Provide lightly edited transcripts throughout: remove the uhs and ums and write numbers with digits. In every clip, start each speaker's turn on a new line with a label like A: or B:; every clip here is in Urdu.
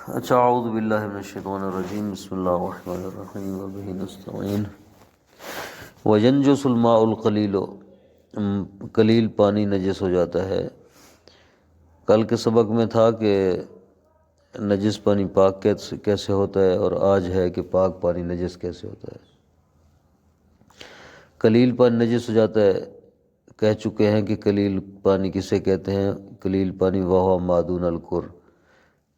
A: اچھا، اعوذ باللہ من الشیطان الرجیم، بسم اللہ الرحمن الرحیم وبہ نستعین۔ وینجس الماء القلیل، قلیل پانی نجس ہو جاتا ہے۔ کل کے سبق میں تھا کہ نجس پانی پاک کیسے ہوتا ہے، اور آج ہے کہ پاک پانی نجس کیسے ہوتا ہے۔ قلیل پانی نجس ہو جاتا ہے، کہہ چکے ہیں کہ قلیل پانی کسے کہتے ہیں۔ قلیل پانی وہو مادون الکر،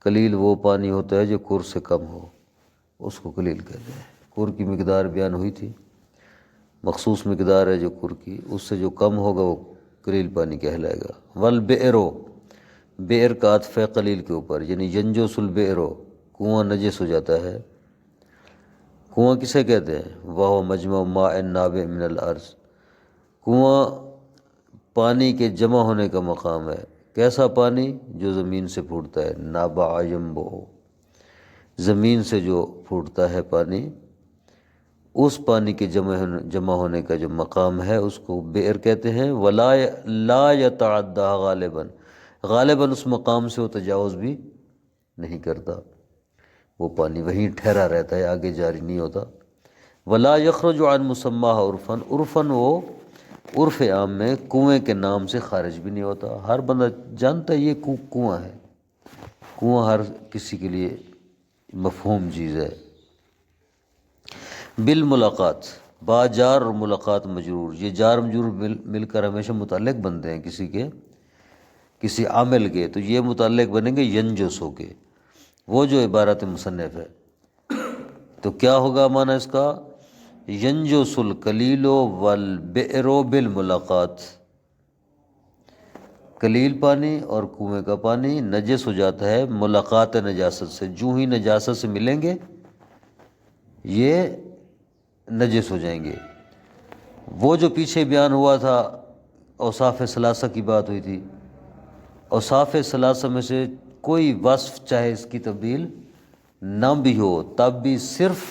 A: قلیل وہ پانی ہوتا ہے جو کر سے کم ہو، اس کو قلیل کہتے ہیں۔ کر کی مقدار بیان ہوئی تھی، مخصوص مقدار ہے جو کر کی، اس سے جو کم ہوگا وہ قلیل پانی کہلائے گا۔ والبئرو، بئر کا عطف ہے قلیل کے اوپر، یعنی ینجس البئرو، کنواں نجس ہو جاتا ہے۔ کنواں کسے کہتے ہیں؟ وہ مجمع ماء نابع من الارض، کنواں پانی کے جمع ہونے کا مقام ہے۔ کیسا پانی؟ جو زمین سے پھوٹتا ہے، نابع ینبع، زمین سے جو پھوٹتا ہے پانی، اس پانی کے جمع ہونے کا جو مقام ہے اس کو بئر کہتے ہیں۔ ولا لا یتعدی غالباً، غالباً اس مقام سے وہ تجاوز بھی نہیں کرتا، وہ پانی وہیں ٹھہرا رہتا ہے، آگے جاری نہیں ہوتا۔ ولا یخرج عن مسماہ عرفاً، عرفاً وہ عرف عام میں کنویں کے نام سے خارج بھی نہیں ہوتا، ہر بندہ جانتا ہے یہ کنواں ہے، کنواں ہر کسی کے لیے مفہوم چیز ہے۔ بالملاقات، با جار اور ملاقات مجرور، یہ جار مجرور مل کر ہمیشہ متعلق بنتے ہیں کسی کے، کسی عامل کے، تو یہ متعلق بنیں گے ینجسو کے، وہ جو عبارت مصنف ہے۔ تو کیا ہوگا معنی اس کا؟ ینجس القلیل والبئر بالملاقات، قلیل پانی اور کنویں کا پانی نجس ہو جاتا ہے ملاقات نجاست سے، جو ہی نجاست سے ملیں گے یہ نجس ہو جائیں گے۔ وہ جو پیچھے بیان ہوا تھا اوصاف ثلاثہ کی بات ہوئی تھی، اوصاف ثلاثہ میں سے کوئی وصف چاہے اس کی تبدیل نہ بھی ہو، تب بھی صرف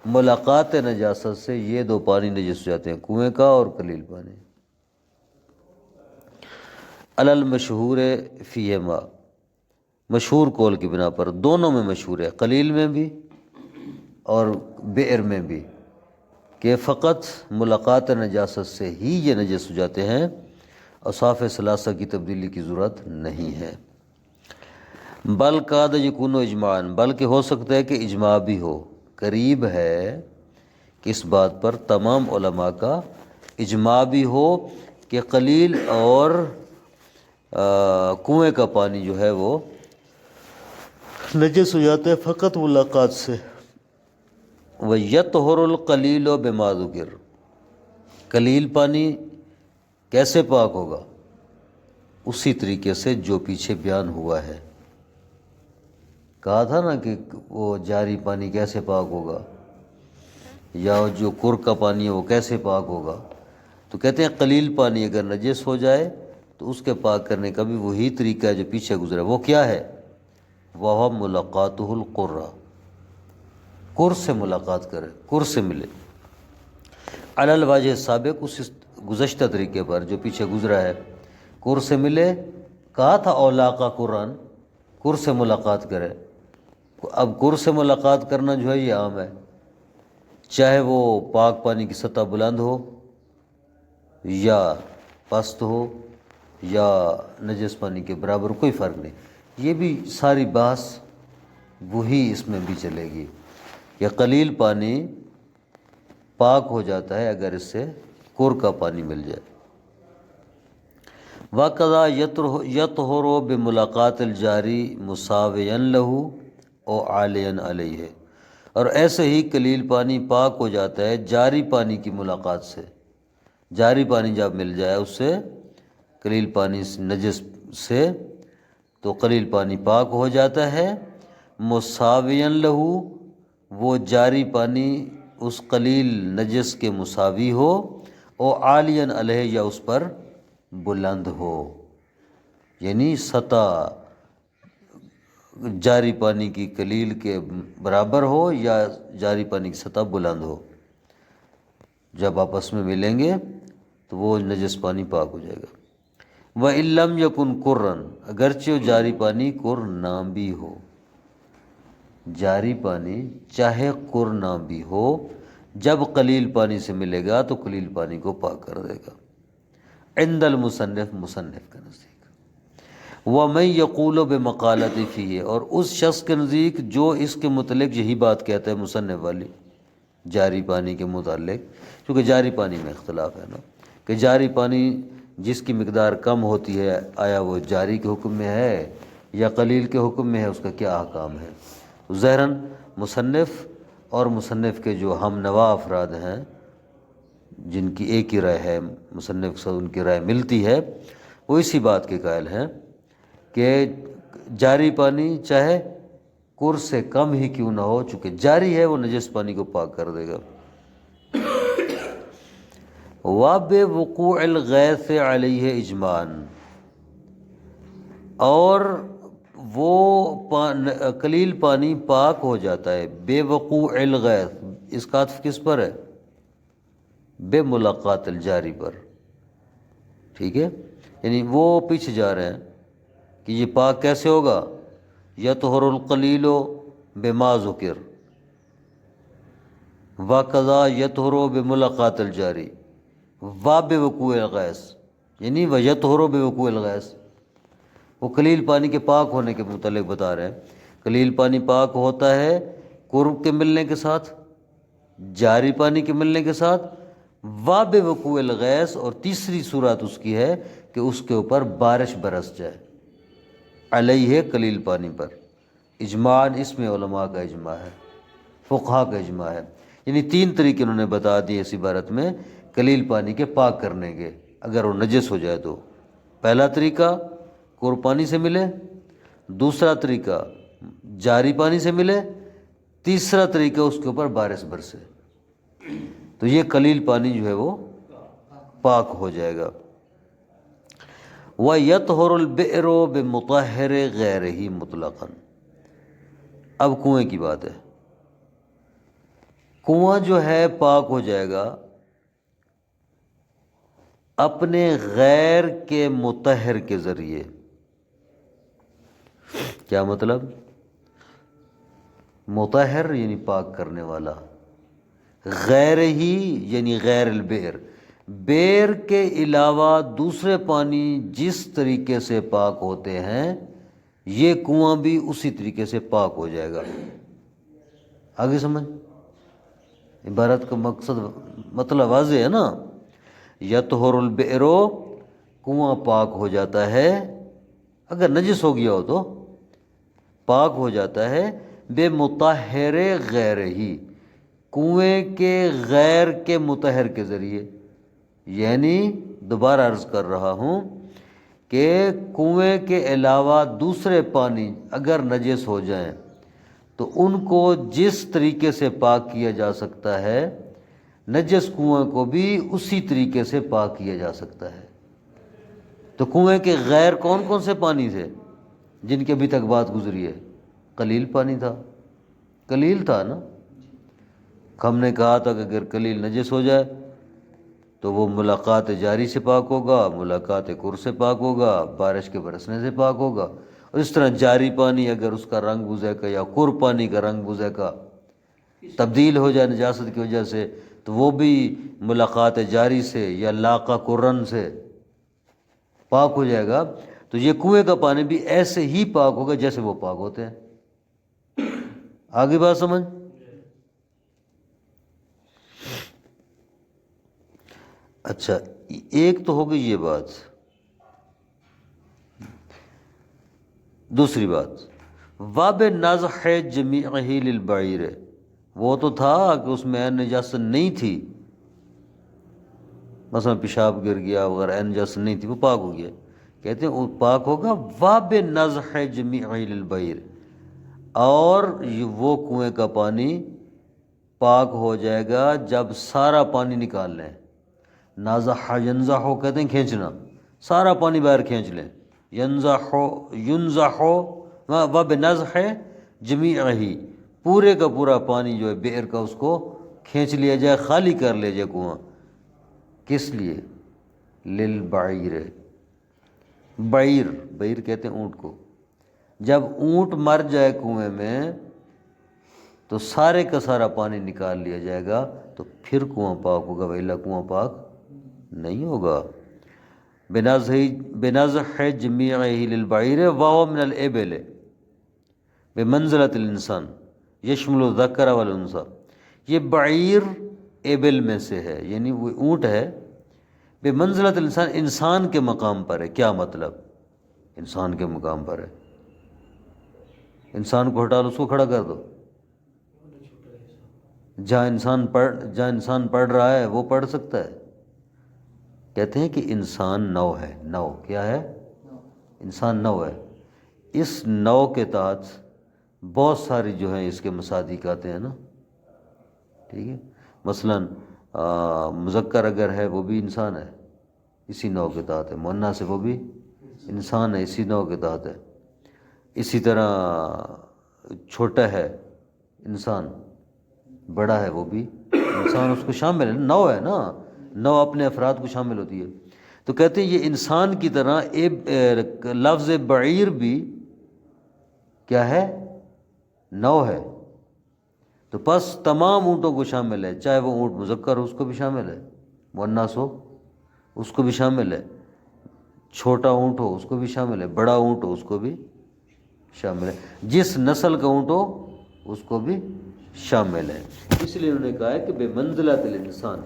A: ملاقات نجاست سے یہ دو پانی نجس ہو جاتے ہیں، کنویں کا اور قلیل پانی۔ علی المشہور فیہما، مشہور قول کی بنا پر، دونوں میں مشہور ہے، قلیل میں بھی اور بئر میں بھی، کہ فقط ملاقات نجاست سے ہی یہ نجس ہو جاتے ہیں، اوصاف ثلاثہ کی تبدیلی کی ضرورت نہیں ہے۔ بل کاد یکون اجماعاً، بلکہ ہو سکتا ہے کہ اجماع بھی ہو، قریب ہے کہ اس بات پر تمام علماء کا اجماع بھی ہو کہ قلیل اور کنویں کا پانی جو ہے وہ نجس ہو جاتا ہے فقط ملاقات سے۔ وَيَطْهُرُ الْقَلِيلُ بِمَا ذُكِرَ، قلیل پانی کیسے پاک ہوگا؟ اسی طریقے سے جو پیچھے بیان ہوا ہے۔ کہا تھا نا کہ وہ جاری پانی کیسے پاک ہوگا، یا جو کر کا پانی ہے وہ کیسے پاک ہوگا، تو کہتے ہیں قلیل پانی اگر نجس ہو جائے تو اس کے پاک کرنے کا بھی وہی طریقہ ہے جو پیچھے گزرا۔ وہ کیا ہے؟ وَهُوَ مُلَقَاتُهُ الْقُرَّةِ، کر سے ملاقات کرے، کر سے ملے، علی الوجہ سابق، اس گزشتہ طریقے پر جو پیچھے گزرا ہے، کر سے ملے۔ کہا تھا اولاقا قرآن، کر سے ملاقات کرے، اب کر سے ملاقات کرنا جو ہے یہ عام ہے، چاہے وہ پاک پانی کی سطح بلند ہو یا پست ہو یا نجس پانی کے برابر، کوئی فرق نہیں۔ یہ بھی ساری بحث وہی اس میں بھی چلے گی کہ قلیل پانی پاک ہو جاتا ہے اگر اس سے کر کا پانی مل جائے۔ وَقَضَى يَطْهُرُ بِمُلَاقَاتِ الْجَارِ مُسَاوِيًا لَهُ او عَالِيًا عَلَيْهِ، اور ایسے ہی قلیل پانی پاک ہو جاتا ہے جاری پانی کی ملاقات سے، جاری پانی جب مل جائے اس سے، قلیل پانی نجس سے، تو قلیل پانی پاک ہو جاتا ہے مساویًا لہو، وہ جاری پانی اس قلیل نجس کے مساوی ہو، او عالیًا علیہ، یا اس پر بلند ہو، یعنی سطح جاری پانی کی قلیل کے برابر ہو یا جاری پانی کی سطح بلند ہو، جب آپس میں ملیں گے تو وہ نجس پانی پاک ہو جائے گا۔ وَإِن لَّمْ يَكُن قُرًّا، اگرچہ جاری پانی کر نہ بھی ہو، جاری پانی چاہے قر نہ بھی ہو، جب قلیل پانی سے ملے گا تو قلیل پانی کو پاک کر دے گا۔ عند المصنف، مصنف کے نزدیک، وَمَن يَقُولُ بِمَقَالَتِ فِيهِ، اور اس شخص کے نزدیک جو اس کے متعلق یہی بات کہتا ہے مصنف والی، جاری پانی کے متعلق، کیونکہ جاری پانی میں اختلاف ہے نا، کہ جاری پانی جس کی مقدار کم ہوتی ہے آیا وہ جاری کے حکم میں ہے یا قلیل کے حکم میں ہے، اس کا کیا احکام ہے؟ ظاہراً مصنف اور مصنف کے جو ہم نوا افراد ہیں جن کی ایک ہی رائے ہے، مصنف کے ساتھ ان کی رائے ملتی ہے، وہ اسی بات کے قائل ہیں کہ جاری پانی چاہے قر سے کم ہی کیوں نہ ہو، چونکہ جاری ہے وہ نجس پانی کو پاک کر دے گا۔ وَبِوُقُوعِ الْغَيْثِ عَلَيْهِ اجماعاً، اور وہ قلیل پانی پاک ہو جاتا ہے بے وقوع الغیث، اس کا عطف کس پر ہے؟ بے ملاقات الجاری پر، ٹھیک ہے، یعنی وہ پیچھے جا رہے ہیں کہ یہ پاک کیسے ہوگا؟ یطہر القلیل بما ذکر وقضا یطہر بملاقات الجاری وبوقوع الغیث، یعنی ویطہر بوقوع الغیث، وہ قلیل پانی کے پاک ہونے کے متعلق بتا رہے ہیں۔ قلیل پانی پاک ہوتا ہے قرب کے ملنے کے ساتھ، جاری پانی کے ملنے کے ساتھ، وبوقوع الغیث، اور تیسری صورت اس کی ہے کہ اس کے اوپر بارش برس جائے، علیہ قلیل پانی پر، اجماع، اس میں علماء کا اجماع ہے، فقہا کا اجماع ہے، یعنی تین طریقے انہوں نے بتا دیے اس عبارت میں قلیل پانی کے پاک کرنے کے اگر وہ نجس ہو جائے تو۔ پہلا طریقہ قر پانی سے ملے، دوسرا طریقہ جاری پانی سے ملے، تیسرا طریقہ اس کے اوپر بارش برسے، تو یہ قلیل پانی جو ہے وہ پاک ہو جائے گا۔ وَيَطْهُرُ الْبِئْرُ بِمُطَهِّرِ غَيْرِهِ مُطْلَقًا، اب کنویں کی بات ہے، کنواں جو ہے پاک ہو جائے گا اپنے غیر کے مطہر کے ذریعے۔ کیا مطلب؟ مطہر یعنی پاک کرنے والا، غیر ہی یعنی غیر البئر، بئر کے علاوہ دوسرے پانی جس طریقے سے پاک ہوتے ہیں یہ کنواں بھی اسی طریقے سے پاک ہو جائے گا۔ آگے سمجھ؟ عبارت کا مقصد مطلب واضح ہے نا؟ یطہر البئر، کنواں پاک ہو جاتا ہے اگر نجس ہو گیا ہو تو پاک ہو جاتا ہے، بے مطہر غیر ہی، کنویں کے غیر کے مطہر کے ذریعے، یعنی دوبارہ عرض کر رہا ہوں کہ کنویں کے علاوہ دوسرے پانی اگر نجس ہو جائیں تو ان کو جس طریقے سے پاک کیا جا سکتا ہے نجس کنویں کو بھی اسی طریقے سے پاک کیا جا سکتا ہے۔ تو کنویں کے غیر کون کون سے پانی تھے جن کے ابھی تک بات گزری ہے؟ قلیل پانی تھا، قلیل تھا نا، ہم نے کہا تھا کہ اگر قلیل نجس ہو جائے تو وہ ملاقات جاری سے پاک ہوگا، ملاقات قر سے پاک ہوگا، بارش کے برسنے سے پاک ہوگا، اور اس طرح جاری پانی اگر اس کا رنگ بزے کا یا قر پانی کا رنگ بزے کا تبدیل ہو جائے نجاست کی وجہ سے تو وہ بھی ملاقات جاری سے یا لاقہ قرن سے پاک ہو جائے گا۔ تو یہ کنویں کا پانی بھی ایسے ہی پاک ہوگا جیسے وہ پاک ہوتے ہیں۔ آگے بات سمجھ؟ اچھا، ایک تو ہو گئی یہ بات، دوسری بات واب نازح جمیعہ للبعیر، وہ تو تھا کہ اس میں عین نجاست نہیں تھی، مثلا پیشاب گر گیا وغیرہ، عین نجاست نہیں تھی، وہ پاک ہو گیا، کہتے ہیں وہ پاک ہوگا واب نازح جمیعہ للبعیر، اور وہ کنویں کا پانی پاک ہو جائے گا جب سارا پانی نکال لیں۔ نازح ینزح کہتے ہیں کھینچنا، سارا پانی باہر کھینچ لیں، ینزح وبنزح جمیعہ، پورے کا پورا پانی جو ہے بئر کا اس کو کھینچ لیا جائے، خالی کر لیا جائے کنواں۔ کس لیے؟ للبعیر، بعیر، بعیر کہتے ہیں اونٹ کو، جب اونٹ مر جائے کنویں میں تو سارے کا سارا پانی نکال لیا جائے گا تو پھر کنواں پاک ہوگا، وإلا کنواں پاک نہیں ہوگا۔ بنازح جمیعہ للبعیر وهو من الابل بمنزلۃ الانسان یشمل الذکر والانثی، یہ بعیر ایبل میں سے ہے، یعنی وہ اونٹ ہے، بمنزلۃ الانسان، انسان کے مقام پر ہے۔ کیا مطلب؟ انسان کے مقام پر ہے، انسان کو ہٹا لو، اس کو کھڑا کر دو، جہاں انسان پڑھ رہا ہے وہ پڑھ سکتا ہے۔ کہتے ہیں کہ انسان نو ہے، نو کیا ہے؟ انسان نو ہے۔ اس نو کے تحت بہت ساری جو ہیں اس کے مصادیق آتے ہیں نا، ٹھیک ہے، مثلا مذکر اگر ہے وہ بھی انسان ہے، اسی نو کے تحت ہے، مؤنث ہے وہ بھی انسان ہے، اسی نو کے تحت ہے۔ اسی طرح چھوٹا ہے انسان، بڑا ہے وہ بھی انسان، اس کو شامل ہے، نو ہے نا، نو اپنے افراد کو شامل ہوتی ہے۔ تو کہتے ہیں یہ انسان کی طرح لفظ بعیر بھی کیا ہے؟ نو ہے۔ تو پس تمام اونٹوں کو شامل ہے، چاہے وہ اونٹ مذکر ہو اس کو بھی شامل ہے، مؤنث ہو اس کو بھی شامل ہے، چھوٹا اونٹ ہو اس کو بھی شامل ہے، بڑا اونٹ ہو اس کو بھی شامل ہے، جس نسل کا اونٹ ہو اس کو بھی شامل ہے۔ اس لیے انہوں نے کہا ہے کہ بے منزلۃ الانسان،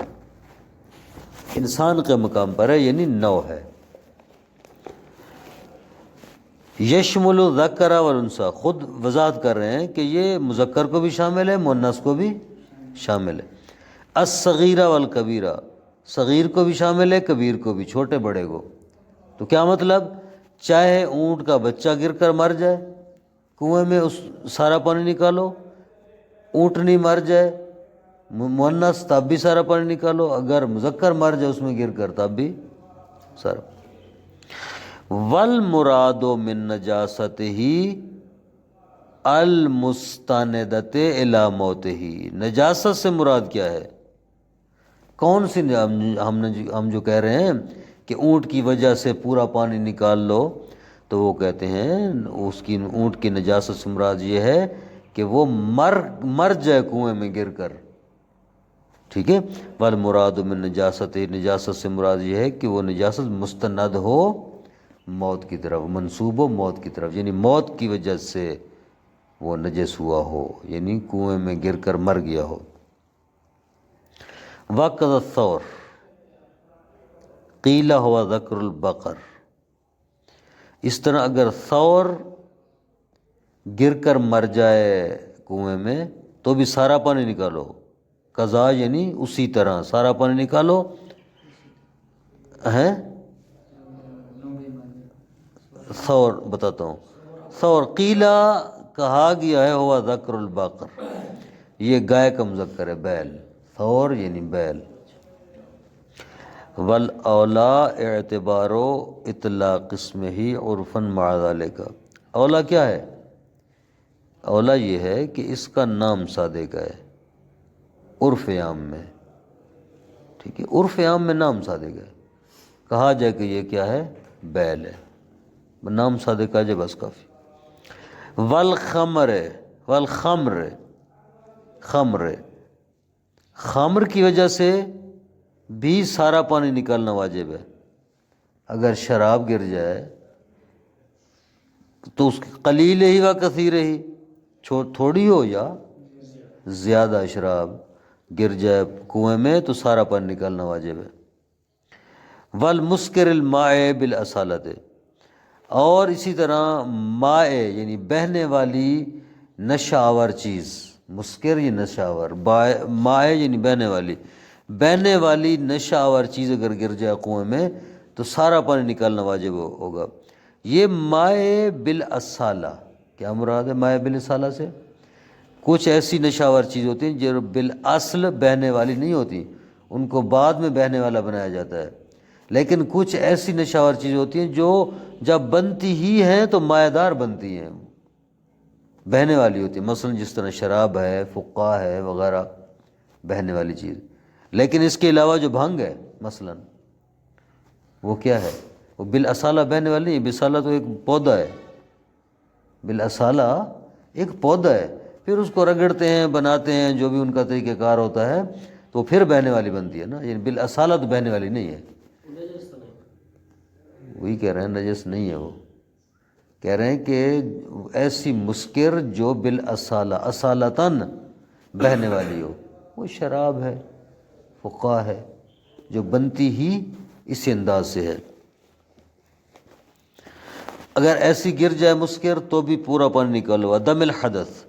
A: انسان کے مقام پر ہے، یعنی نو ہے۔ یشمل الذکر والانثی، خود وضاحت کر رہے ہیں کہ یہ مذکر کو بھی شامل ہے، مؤنث کو بھی شامل ہے۔ الصغیر والکبیرہ، صغیر کو بھی شامل ہے، کبیر کو بھی، چھوٹے بڑے کو۔ تو کیا مطلب؟ چاہے اونٹ کا بچہ گر کر مر جائے کنویں میں، اس سارا پانی نکالو، اونٹنی مر جائے مؤنث تب بھی سارا پانی نکالو، اگر مذکر مر جائے اس میں گر کر تب بھی سارا۔ والمراد من نجاستہ المستندۃ الی موتہ، نجاست سے مراد کیا ہے؟ کون سی؟ ہم جو کہہ رہے ہیں کہ اونٹ کی وجہ سے پورا پانی نکال لو، تو وہ کہتے ہیں اس کی اونٹ کی نجاست سے مراد یہ ہے کہ وہ مر جائے کنویں میں گر کر، ٹھیک ہے۔ والمراد من نجاست، نجاست سے مراد یہ ہے کہ وہ نجاست مستند ہو موت کی طرف، منسوب ہو موت کی طرف، یعنی موت کی وجہ سے وہ نجس ہوا ہو، یعنی کنویں میں گر کر مر گیا ہو۔ وَقَذَ الثَّوْرِ قِيلَ هُوَ ذَكْرُ الْبَقَرِ، اس طرح اگر ثور گر کر مر جائے کنویں میں تو بھی سارا پانی نکالو، قضا یعنی اسی طرح سارا پانی نکالو ہیں۔ ثور بتاتا ہوں، ثور قیلا کہا گیا ہے، ہوا ذکر البقر، یہ گائے کا مذکر ہے، بیل، ثور یعنی بیل۔ والاولا اعتبار اطلاق اسمہ عرفا مع ذلک، اولا کیا ہے؟ اولا یہ ہے کہ اس کا نام سادے کا ہے عرف عام میں، ٹھیک ہے، عرف عام میں نام سادے کا ہے، کہا جائے کہ یہ کیا ہے؟ بیل ہے، نام سادے کا جائے بس کافی۔ والخمر، والخمر، خمر، خمر کی وجہ سے بھی سارا پانی نکالنا واجب ہے۔ اگر شراب گر جائے تو اس قلیل ہی و کثیر ہی، تھوڑی ہو یا زیادہ، شراب گر جائے کنویں میں تو سارا پانی نکالنا واجب ہے۔ والمسکر الماء بالاصالۃ، اور اسی طرح مائع یعنی بہنے والی نشہ آور چیز، مسکر یہ نشہ آور، مائع یعنی بہنے والی نشہ آور چیز اگر گر جائے کنویں میں تو سارا پانی نکالنا واجب ہوگا۔ یہ مائع بالاصالہ، کیا مراد ہے مائع بالاصالہ سے؟ کچھ ایسی نشہ آور چیز ہوتی ہیں جو بالاصل بہنے والی نہیں ہوتی، ان کو بعد میں بہنے والا بنایا جاتا ہے، لیکن کچھ ایسی نشہ آور چیزیں ہوتی ہیں جو جب بنتی ہی ہیں تو مائع دار بنتی ہیں، بہنے والی ہوتی ہیں، مثلا جس طرح شراب ہے، فقہ ہے وغیرہ، بہنے والی چیز۔ لیکن اس کے علاوہ جو بھنگ ہے مثلا، وہ کیا ہے؟ وہ بالاصالہ بہنے والی نہیں، بالاصالہ تو ایک پودا ہے، بالاصالہ ایک پودا ہے، پھر اس کو رگڑتے ہیں، بناتے ہیں، جو بھی ان کا طریقہ کار ہوتا ہے، تو پھر بہنے والی بنتی ہے نا، یعنی بالاصالہ تو بہنے والی نہیں ہے۔ وہی کہہ رہے ہیں نجس نہیں ہے وہ، کہہ رہے ہیں کہ ایسی مسکر جو بالاصالہ اصالتاً بہنے والی ہو، وہ شراب ہے، فقہ ہے، جو بنتی ہی اس انداز سے ہے۔ اگر ایسی گر جائے مسکر تو بھی پورا پانی نکالو۔ دم الحدث،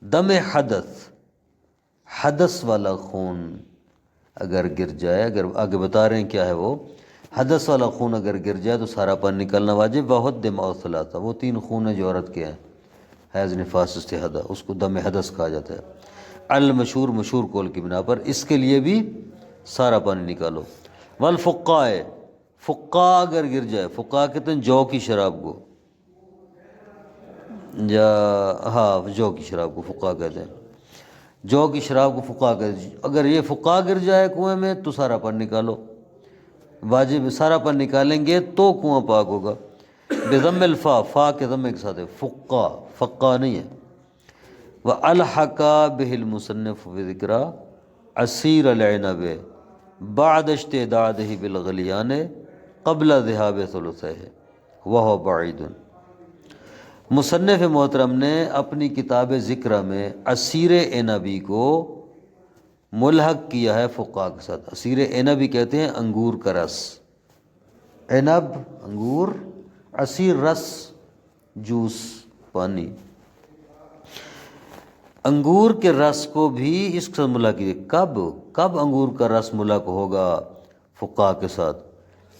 A: دم حدث، حدث والا خون اگر گر جائے، اگر آگے بتا رہے ہیں کیا ہے وہ، حدث والا خون اگر گر جائے تو سارا پانی نکالنا واجب۔ وہد دم اور ثلاثہ، وہ 3 خون ہیں جو عورت کے ہیں، حیض، نفاس، استحاضہ، اس کو دم حدث کہا جاتا ہے۔ المشہور، مشہور قول کی بنا پر اس کے لیے بھی سارا پانی نکالو۔ والفقاء، فقا اگر گر جائے، فقا کہتے ہیں جو کی شراب کو، یا ہاں جو کی شراب کو فقا کہتے ہیں، جو کی شراب کو فقا کہتے ہیں۔ اگر یہ فقا گر جائے کنویں میں تو سارا پانی نکالو، واجب سارا پانی نکالیں گے تو کنواں پاک ہوگا۔ بضم الفا، فا کے ضمے کے ساتھ ہے، فقا، فقا نہیں ہے۔ وَأَلْحَقَ بِهِ الْمُصَنِّفُ بِذِكْرَ عَصِيرَ الْعِنَبِ بعد اشتداده بالغلیان قبل ذهاب ثلثه وهو بعید۔ مصنف محترم نے اپنی کتاب ذکرہ میں عصیر عنبی کو ملحق کیا ہے فقہ کے ساتھ۔ عصیر عنبی کہتے ہیں انگور کا رس، عنب انگور، عصیر رس، جوس، پانی۔ انگور کے رس کو بھی اس کے ساتھ ملحق کیے۔ کب انگور کا رس ملحق ہوگا فقہ کے ساتھ؟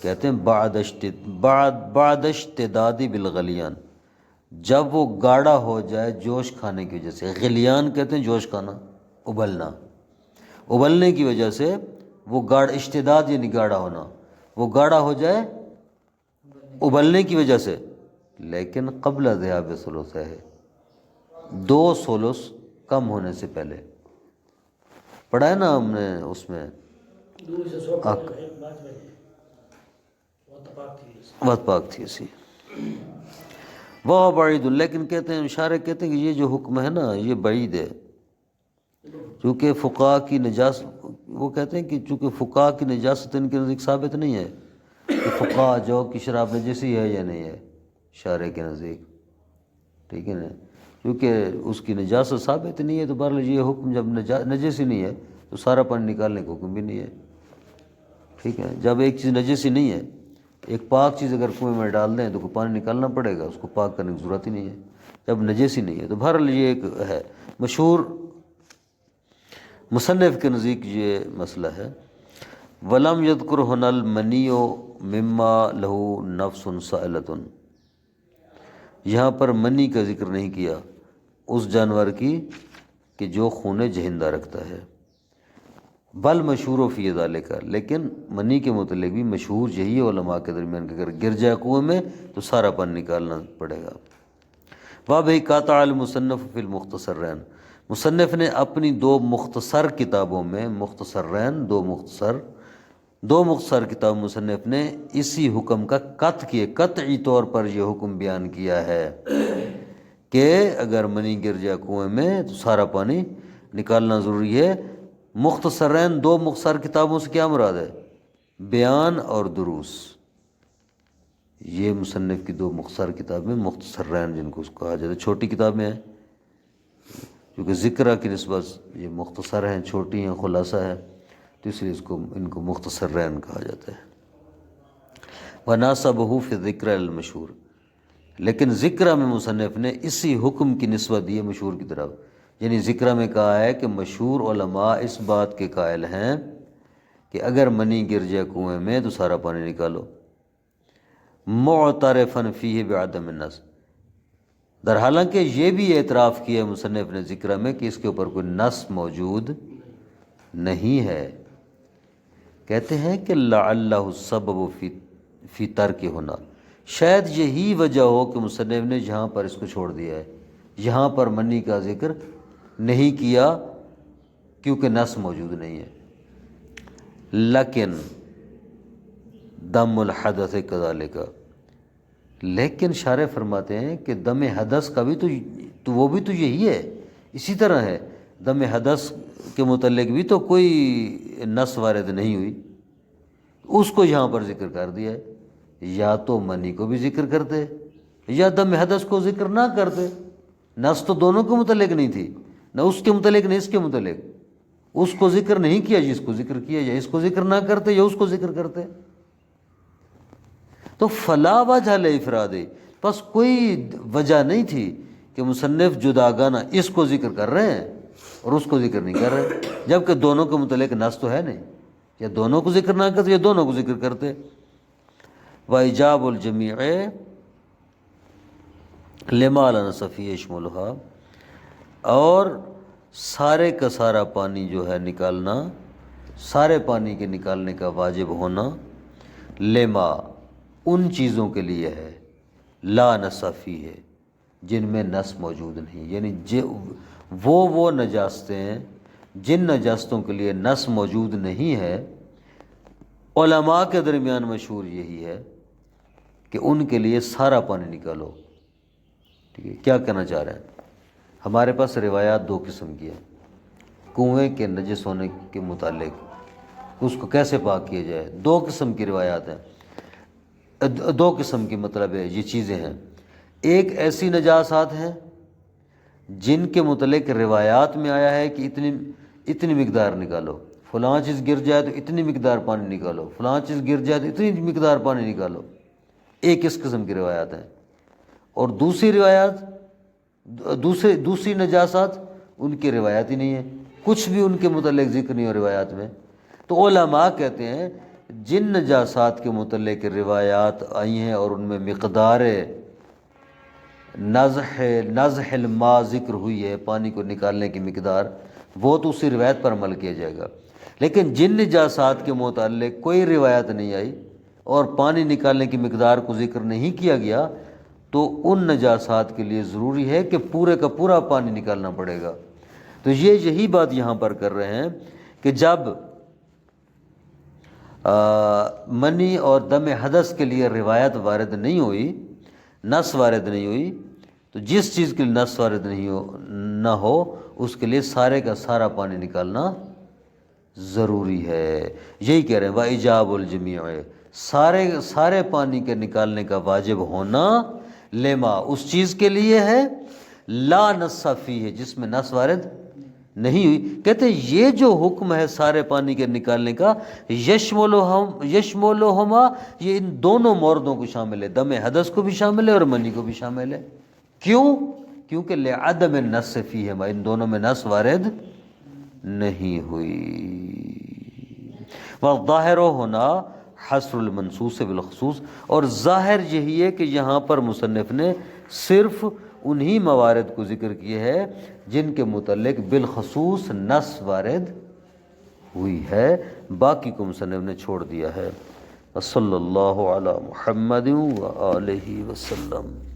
A: کہتے ہیں بعد اشتداد بالغلیان، جب وہ گاڑھا ہو جائے جوش کھانے کی وجہ سے۔ غلیان کہتے ہیں جوش کھانا، ابلنا، ابلنے کی وجہ سے وہ اشتداد یعنی گاڑھا ہونا، وہ گاڑھا ہو جائے ابلنے کی وجہ سے، لیکن قبل ذہاب ثلث ہے، 2 ثلث کم ہونے سے پہلے۔ پڑھا ہے نا ہم نے اس میں وقت پاک تھی اسی۔ وہ بعید، لیکن کہتے ہیں اشارے کہتے ہیں کہ یہ جو حکم ہے نا یہ بعید ہے، چونکہ فقہاء کی نجاست، وہ کہتے ہیں کہ چونکہ فقہاء کی نجاست ان کے نزدیک ثابت نہیں ہے کہ فقہاء جو کی شراب نجسی ہے یا نہیں ہے شارع کے نزدیک، ٹھیک ہے نا، کیونکہ اس کی نجاست ثابت نہیں ہے، تو بہرحال یہ حکم جب نجسی نہیں ہے تو سارا پانی نکالنے کا حکم بھی نہیں ہے، ٹھیک ہے۔ جب ایک چیز نجسی نہیں ہے، ایک پاک چیز اگر کنویں میں ڈال دیں تو کوئی پانی نکالنا پڑے گا، اس کو پاک کرنے کی ضرورت ہی نہیں ہے جب نجسی نہیں ہے۔ تو بہرحال یہ ایک ہے مشہور مصنف کے نزدیک یہ مسئلہ ہے۔ وَلَمْ يَذْكُرْ هُنَا الْمَنِيُّ مِمَّا لَهُ نَفْسٌ صَائِلَةٌ، یہاں پر منی کا ذکر نہیں کیا اس جانور کی کہ جو خون جہندہ رکھتا ہے، بل مشہور فی ذالک، لیکن منی کے متعلق بھی مشہور یہی ہے علماء کے درمیان کہ اگر گر جائے کنویں میں تو سارا پانی نکالنا پڑے گا۔ وَبِهِ قَاطَعَ الْمُصَنِّفُ فِي الْمُخْتَصَرَّيْن، مصنف نے اپنی 2 مختصر کتابوں میں، مختصرین 2 مختصر کتاب مصنف نے اسی حکم کا قطعی طور پر یہ حکم بیان کیا ہے کہ اگر منی گر جائے کنویں میں تو سارا پانی نکالنا ضروری ہے۔ مختصرین 2 مختصر کتابوں سے کیا مراد ہے؟ بیان اور دروس، یہ مصنف کی 2 مختصر کتابیں مختصرین جن کو کہا جاتا ہے، چھوٹی کتابیں ہیں کیونکہ ذکرہ کی نسبت یہ مختصر ہیں، چھوٹی ہیں، خلاصہ ہے، تو اس لیے ان کو مختصرین کہا جاتا ہے۔ وَنَاسَبَهُ فِي الذِّكْرِ الْمَشْهُورِ، لیکن ذکرہ میں مصنف نے اسی حکم کی نسبت دی ہے مشہور کی طرف، یعنی ذکرہ میں کہا ہے کہ مشہور علماء اس بات کے قائل ہیں کہ اگر منی گر جائے کنویں میں تو سارا پانی نکالو، مُعْتَرِفًا فِيهِ بِعَدَمِ النَّص، در حالانکہ یہ بھی اعتراف کیا ہے مصنف نے ذکرہ میں کہ اس کے اوپر کوئی نص موجود نہیں ہے۔ کہتے ہیں کہ لعلہ السبب فی ترک ہونا، شاید یہی وجہ ہو کہ مصنف نے جہاں پر اس کو چھوڑ دیا ہے، یہاں پر منی کا ذکر نہیں کیا کیونکہ نص موجود نہیں ہے۔ لیکن دم الحدث کذالک، لیکن شارح فرماتے ہیں کہ دم حدث کا بھی تو وہ بھی تو یہی ہے، اسی طرح ہے دم حدث کے متعلق بھی تو کوئی نص وارد نہیں ہوئی، اس کو یہاں پر ذکر کر دیا ہے۔ یا تو منی کو بھی ذکر کرتے یا دم حدث کو ذکر نہ کرتے، نص تو دونوں کے متعلق نہیں تھی، نہ اس کے متعلق نہ اس کے متعلق، اس کو ذکر نہیں کیا جس کو ذکر کیا، یا اس کو ذکر نہ کرتے یا اس کو ذکر کرتے۔ تو فلا وجہ لافراد، بس کوئی وجہ نہیں تھی کہ مصنف جداگانہ اس کو ذکر کر رہے ہیں اور اس کو ذکر نہیں کر رہے، جبکہ دونوں کے متعلق نص تو ہے نہیں، یا دونوں کو ذکر نہ کرتے یا دونوں کو ذکر کرتے۔ وَإِجَابُ الْجَمِيعِ لِمَا لَا نَصَّ فِيهِ يَشْمُلُهَا، اور سارے کا سارا پانی جو ہے نکالنا، سارے پانی کے نکالنے کا واجب ہونا، لما ان چیزوں کے لیے ہے، لا نص فیہ جن میں نص موجود نہیں، یعنی وہ نجاستیں ہیں جن نجاستوں کے لیے نص موجود نہیں ہے۔ علماء کے درمیان مشہور یہی ہے کہ ان کے لیے سارا پانی نکالو۔ ٹھیک ہے، کیا کہنا چاہ رہے ہیں؟ ہمارے پاس روایات دو قسم کی ہیں کنویں کے نجس ہونے کے متعلق، اس کو کیسے پاک کیا جائے۔ دو قسم کی روایات ہیں، دو قسم کی مطلب ہے یہ چیزیں ہیں۔ ایک ایسی نجاسات ہیں جن کے متعلق روایات میں آیا ہے کہ اتنی مقدار نکالو، فلاں چیز گر جائے تو اتنی مقدار پانی نکالو، فلاں چیز گر جائے تو اتنی مقدار پانی نکالو، ایک اس قسم کی روایات ہیں۔ اور دوسری روایات، دوسری نجاسات ان کی روایت ہی نہیں ہے، کچھ بھی ان کے متعلق ذکر نہیں ہو روایات میں۔ تو علماء کہتے ہیں جن نجاسات کے متعلق روایات آئی ہیں اور ان میں مقدار نزح الماء ذکر ہوئی ہے، پانی کو نکالنے کی مقدار، وہ تو اسی روایت پر عمل کیا جائے گا۔ لیکن جن نجاسات کے متعلق کوئی روایت نہیں آئی اور پانی نکالنے کی مقدار کو ذکر نہیں کیا گیا، تو ان نجاسات کے لیے ضروری ہے کہ پورے کا پورا پانی نکالنا پڑے گا۔ تو یہی بات یہاں پر کر رہے ہیں کہ جب منی اور دم حدث کے لیے روایت وارد نہیں ہوئی، نص وارد نہیں ہوئی، تو جس چیز کے لیے نص وارد نہ ہو اس کے لیے سارے کا سارا پانی نکالنا ضروری ہے۔ یہی کہہ رہے ہیں وَإِجَابُ الْجَمِيعِ، سارے پانی کے نکالنے کا واجب ہونا، لما اس چیز کے لیے ہے، لا نص فیہ جس میں نص وارد نہیں ہوئی۔ کہتے ہیں یہ جو حکم ہے سارے پانی کے نکالنے کا، یشملہما، یہ ان دونوں موردوں کو شامل ہے، دم حدث کو بھی شامل ہے اور منی کو بھی شامل ہے۔ کیوں؟ کیونکہ لعدم النص فیہما، ان دونوں میں نص وارد نہیں ہوئی۔ والظاہر ہونا حصر المنصوص بالخصوص، اور ظاہر یہی ہے کہ یہاں پر مصنف نے صرف انہی موارد کو ذکر کیے ہے جن کے متعلق بالخصوص نص وارد ہوئی ہے، باقی کو مصنف نے چھوڑ دیا ہے۔ صلی اللہ علی محمد وآلہ وسلم۔